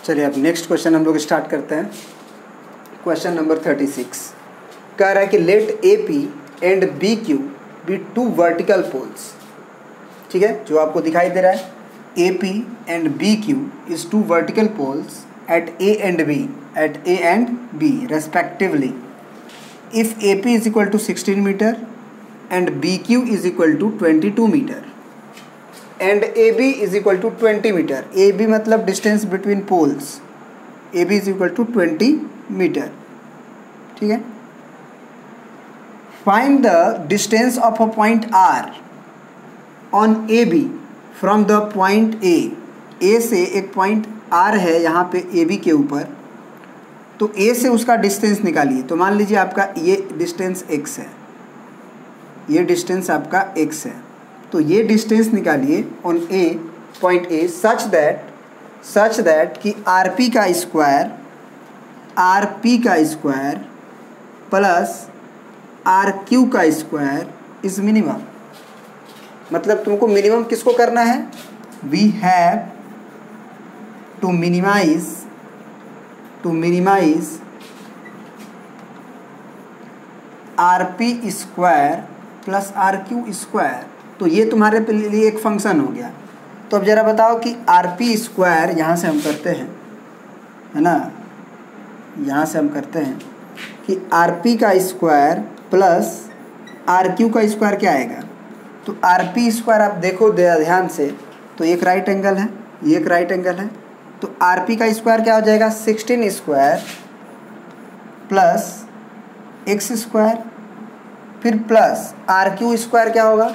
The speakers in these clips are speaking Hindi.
चलिए अब नेक्स्ट क्वेश्चन हम लोग स्टार्ट करते हैं। क्वेश्चन नंबर 36 कह रहा है कि let A P and B Q be two vertical poles. ठीक है, जो आपको दिखाई दे रहा है A P and B Q is two vertical poles at A and B respectively if AP is equal to 16 meter and BQ is equal to 22 meter and AB is equal to 20 meter। AB मतलब distance between poles, AB is equal to 20 meter। ठीक है, find the distance of a point R on AB from the point A। A से एक पॉइंट R है यहाँ पे ए बी के ऊपर, तो A से उसका डिस्टेंस निकालिए। तो मान लीजिए आपका ये डिस्टेंस x है, ये डिस्टेंस आपका x है, तो ये डिस्टेंस निकालिए on a point A such that कि RP का स्क्वायर प्लस RQ का स्क्वायर इज मिनिमम। मतलब तुमको मिनिमम किसको करना है? We have to minimize RP square plus RQ square. तो ये तुम्हारे लिए एक फंक्शन हो गया। तो अब ज़रा बताओ कि RP स्क्वायर यहाँ से हम करते हैं, है ना, यहाँ से हम करते हैं कि RP का स्क्वायर प्लस RQ का स्क्वायर क्या आएगा? तो RP स्क्वायर आप देखो ध्यान से, तो एक राइट एंगल है, ये एक राइट एंगल है, तो RP का स्क्वायर क्या हो जाएगा? 16 स्क्वायर प्लस x स्क्वायर, फिर प्लस RQ स्क्वायर क्या होगा?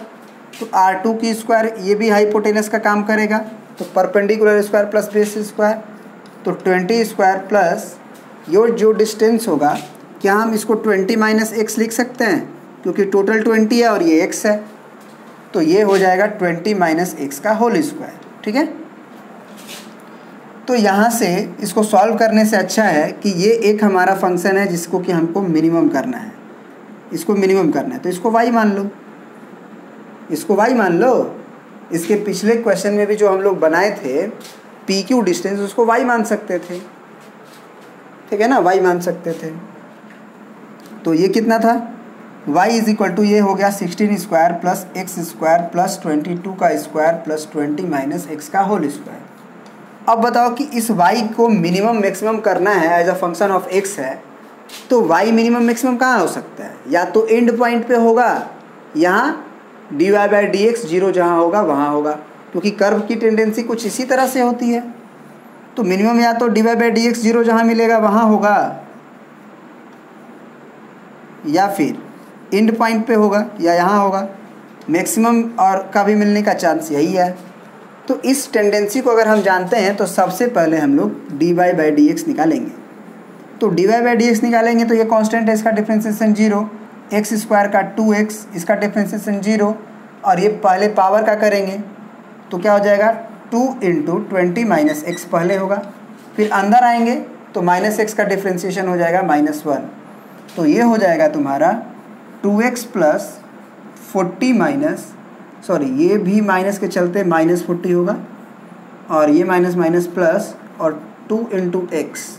तो R2 की स्क्वायर, ये भी हाइपोटेनस का काम करेगा, तो perpendicular square plus base square, तो 20 स्क्वायर प्लस ये जो डिस्टेंस होगा, क्या हम इसको 20 माइनस x लिख सकते हैं? क्योंकि टोटल 20 है और ये x है, तो ये हो जाएगा 20 माइनस x का होल स्क्वायर। ठीक है, तो यहाँ से इसको सॉल्व करने से अच्छा है कि ये एक हमारा फंक्शन है जिसको कि हमको मिनिमम करना है, इसको मिनिमम करना है, तो इसको y मान लो, इसको y मान लो। इसके पिछले क्वेश्चन में भी जो हम लोग बनाए थे PQ डिस्टेंस, उसको y मान सकते थे। ठीक है ना, y मान सकते थे। तो ये कितना था? y इज इक्वल टू ये हो गया 16 square plus x square plus 22 का स्क्वायर प्लस 20 माइनस x का होल स्क्वायर। अब बताओ कि इस y को मिनिमम मैक्सिमम करना है as a function of x है, तो y मिनिमम मैक्सिमम कहाँ हो सकता है? या तो एंड पॉइंट पे होगा, यहाँ dy/dx 0 जहाँ होगा वहाँ होगा, क्योंकि कर्व की टेंडेंसी कुछ इसी तरह से होती है। तो मिनिमम या तो dy/dx 0 जहाँ मिलेगा वहाँ होगा, या फिर एंड पॉइंट पे होगा, या यहाँ होगा। मैक्सिमम और का भी मिलने का चांस यही है। तो इस टेंडेंसी को अगर हम जानते हैं तो सबसे पहले हम लोग dy/dx निकालेंगे। तो dy/dx निकालेंगे तो ये कांस्टेंट है, इसका डिफरेंशिएशन 0, x स्क्वायर का 2x, इसका डिफरेंशिएशन 0, और ये पहले पावर का करेंगे तो क्या हो जाएगा? 2 इंटू 20 माइनस एक्स पहले होगा, फिर अंदर आएंगे तो माइनस एक्स का डिफरेंशिएशन हो जाएगा -1, तो ये हो जाएगा तुम्हारा 2x प्लस 40 माइनस, सॉरी ये भी माइनस के चलते -40 होगा, और ये माइनस माइनस प्लस, और 2 इंटू एक्स,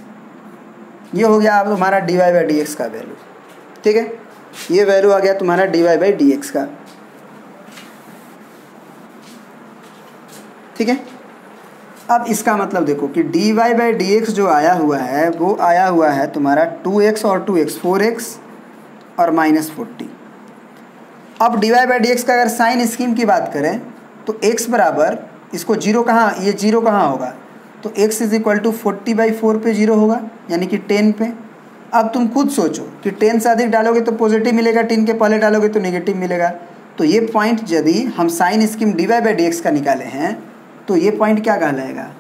ये हो गया अब तुम्हारा dy/dx का वैल्यू। ठीक है, ये वैल्यू आ गया तुम्हारा dy/dx का। ठीक है, अब इसका मतलब देखो कि dy/dx जो आया हुआ है वो आया हुआ है तुम्हारा 2x और 2x 4x और -40। अब dy/dx का अगर साइन स्कीम की बात करें तो x बराबर, इसको 0 कहाँ, ये 0 कहाँ होगा? तो x इज इक्वल टू 40/4 पे 0 होगा, यानी कि 10 पे। अब तुम खुद सोचो कि 10 से अधिक डालोगे तो पॉजिटिव मिलेगा, 10 के पहले डालोगे तो नेगेटिव मिलेगा। तो ये पॉइंट यदि हम साइन स्कीम dy/dx का निकाले हैं तो ये पॉइंट क्या कहलाएगा?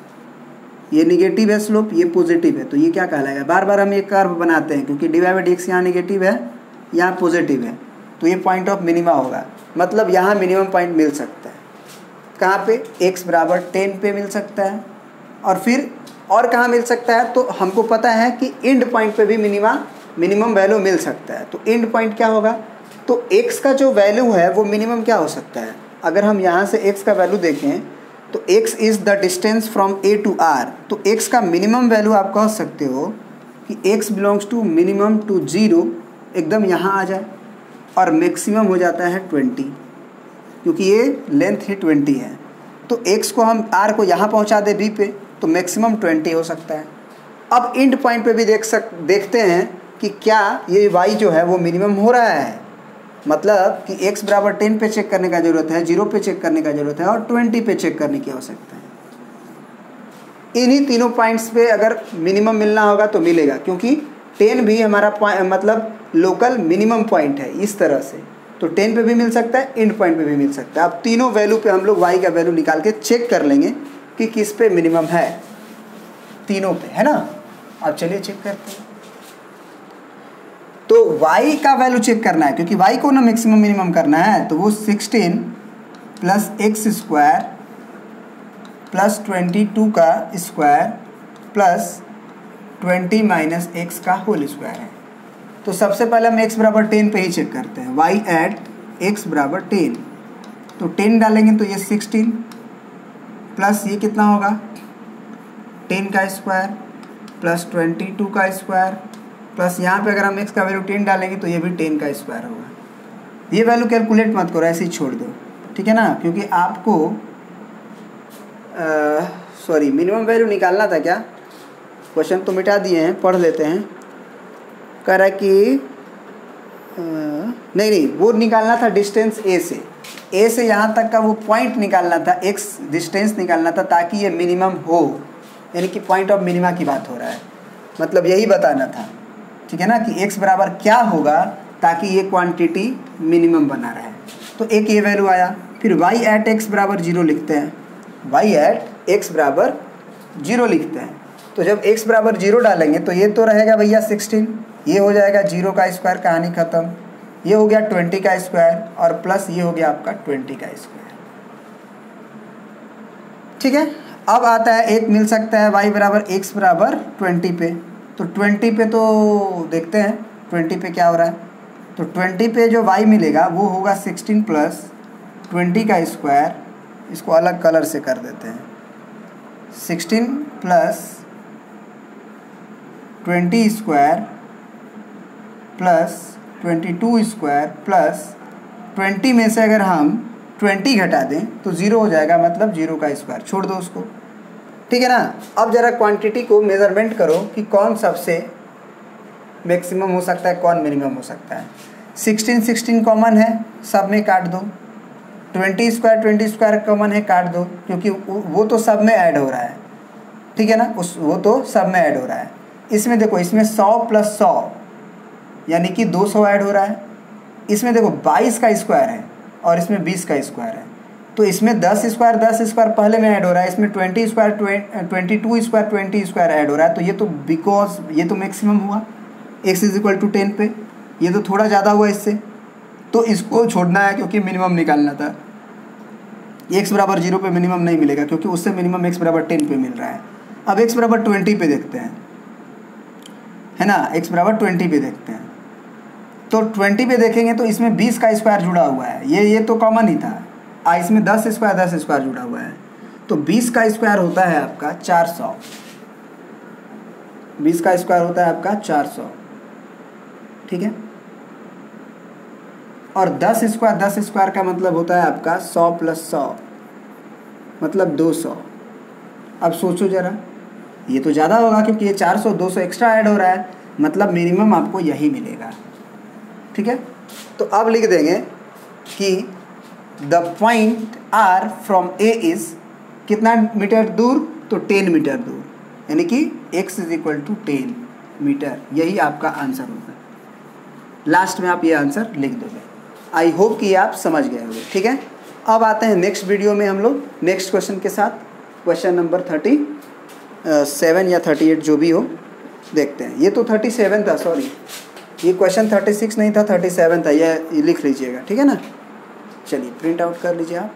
ये निगेटिव है स्लोप, ये पॉजिटिव है, तो ये क्या कहलाएगा? बार बार हम ये कर्व बनाते हैं क्योंकि dy/dx यहाँ निगेटिव है, यहाँ पॉजिटिव है, तो ये पॉइंट ऑफ मिनिमा होगा। मतलब यहाँ मिनिमम पॉइंट मिल सकता है, कहाँ पे? x बराबर 10 पे मिल सकता है, और फिर और कहाँ मिल सकता है? तो हमको पता है कि एंड पॉइंट पे भी मिनिमम वैल्यू मिल सकता है। तो एंड पॉइंट क्या होगा? तो x का जो वैल्यू है वो मिनिमम क्या हो सकता है? अगर हम यहाँ से x का वैल्यू देखें तो x is the distance from a to r, तो x का मिनिमम वैल्यू आप कह सकते हो कि x belongs to minimum to 0 एकदम यहाँ आ जाए, और मैक्सिमम हो जाता है 20, क्योंकि ये लेंथ ही 20 है। तो x को हम r को यहाँ पहुँचा दे b पे, तो मैक्सिमम 20 हो सकता है। अब इंड पॉइंट पे भी देखते हैं कि क्या ये y जो है वो मिनिमम हो रहा है, मतलब कि x बराबर 10 पे चेक करने का ज़रूरत है, 0 पे चेक करने का ज़रूरत है, और 20 पे चेक करने की आवश्यकता है। इन्हीं तीनों पॉइंट्स पे अगर मिनिमम मिलना होगा तो मिलेगा, क्योंकि 10 भी हमारा मतलब लोकल मिनिमम पॉइंट है इस तरह से। तो 10 पे भी मिल सकता है, एंड पॉइंट पे भी मिल सकता है। अब तीनों वैल्यू पे हम लोग y का वैल्यू निकाल के चेक कर लेंगे कि किस पे मिनिमम है, तीनों पे, है ना। अब चलिए चेक करते हैं। तो y का वैल्यू चेक करना है, क्योंकि y को ना मैक्सिमम मिनिमम करना है, तो वो 16 प्लस एक्स स्क्वायर प्लस 22 का स्क्वायर प्लस 20 माइनस एक्स का होल स्क्वायर है। तो सबसे पहले हम x बराबर 10 पे ही चेक करते हैं, y एट x बराबर 10। तो 10 डालेंगे तो ये 16 प्लस ये कितना होगा 10 का स्क्वायर प्लस 22 का स्क्वायर प्लस यहाँ पे अगर हम x का वैल्यू 10 डालेंगे तो ये भी 10 का स्क्वायर होगा। ये वैल्यू कैलकुलेट मत करो, ऐसे ही छोड़ दो, ठीक है ना, क्योंकि आपको सॉरी मिनिमम वैल्यू निकालना था। क्या क्वेश्चन तो मिटा दिए हैं, पढ़ लेते हैं। कह रहा है कि नहीं वो निकालना था डिस्टेंस a से यहाँ तक का वो पॉइंट निकालना था, x डिस्टेंस निकालना था, ताकि ये मिनिमम हो, यानी कि पॉइंट ऑफ मिनिमा की बात हो रहा है, मतलब यही बताना था, ठीक है ना, कि x बराबर क्या होगा ताकि ये क्वांटिटी मिनिमम बना रहे। तो एक ये वैल्यू आया। फिर y एट x बराबर 0 लिखते हैं, y एट x बराबर 0 लिखते हैं। तो जब x बराबर 0 डालेंगे तो ये तो रहेगा भैया 16, ये हो जाएगा 0 का स्क्वायर, कहानी ख़त्म। ये हो गया 20 का स्क्वायर और प्लस ये हो गया आपका 20 का स्क्वायर, ठीक है। अब आता है एक मिल सकता है y बराबर x बराबर 20 पे। तो 20 पे तो देखते हैं 20 पे क्या हो रहा है। तो 20 पे जो y मिलेगा वो होगा 16 प्लस 20 का स्क्वायर, इसको अलग कलर से कर देते हैं, 16 plus 20 square plus 22 square plus 20 में से अगर हम 20 घटा दें तो 0 हो जाएगा, मतलब 0 का स्क्वायर, छोड़ दो उसको, ठीक है ना। अब ज़रा क्वांटिटी को मेज़रमेंट करो कि कौन सबसे मैक्सिमम हो सकता है, कौन मिनिमम हो सकता है। 16 कॉमन है, सब में काट दो। 20 स्क्वायर कॉमन है, काट दो, क्योंकि वो तो सब में ऐड हो रहा है, ठीक है ना, वो तो सब में ऐड हो रहा है। इसमें देखो, इसमें 100 प्लस 100 यानी कि 200 ऐड हो रहा है। इसमें देखो 22 का स्क्वायर है और इसमें 20 का स्क्वायर है, तो इसमें 10 स्क्वायर पहले में ऐड हो रहा है, इसमें 20 स्क्वायर 22 स्क्वायर 20 स्क्वायर ऐड हो रहा है। तो ये तो बिकॉज ये तो मैक्सिमम हुआ x इज इक्वल टू 10 पे, ये तो थोड़ा ज़्यादा हुआ इससे, तो इसको छोड़ना है क्योंकि मिनिमम निकालना था। x बराबर 0 पे मिनिमम नहीं मिलेगा, क्योंकि उससे मिनिमम x बराबर 10 पे मिल रहा है। अब x बराबर 20 पे देखते हैं, है ना, x बराबर 20 पे देखते हैं। तो 20 पे देखेंगे तो इसमें 20 का स्क्वायर जुड़ा हुआ है, ये तो कॉमन ही था। इसमें 10 स्क्वायर जुड़ा हुआ है, तो 20 का स्क्वायर होता है आपका 400, 20 का स्क्वायर होता है आपका 400, ठीक है। और 10 स्क्वायर का मतलब होता है आपका 100 प्लस 100 मतलब 200। अब सोचो ज़रा, ये तो ज़्यादा होगा क्योंकि ये 400 200 एक्स्ट्रा ऐड हो रहा है, मतलब मिनिमम आपको यही मिलेगा, ठीक है। तो अब लिख देंगे कि the point R from A is कितना मीटर दूर, तो 10 मीटर दूर, यानी कि x is equal to 10 metre, यही आपका आंसर होगा। लास्ट में आप ये आंसर लिख दोगे। आई होप कि आप समझ गए होंगे, ठीक है। अब आते हैं नेक्स्ट वीडियो में हम लोग नेक्स्ट क्वेश्चन के साथ, क्वेश्चन नंबर 37 या 38 जो भी हो देखते हैं। ये तो 37 था, सॉरी ये क्वेश्चन 36 नहीं था, 37 था, ये लिख लीजिएगा, ठीक है ना। चलिए प्रिंट आउट कर लीजिए आप।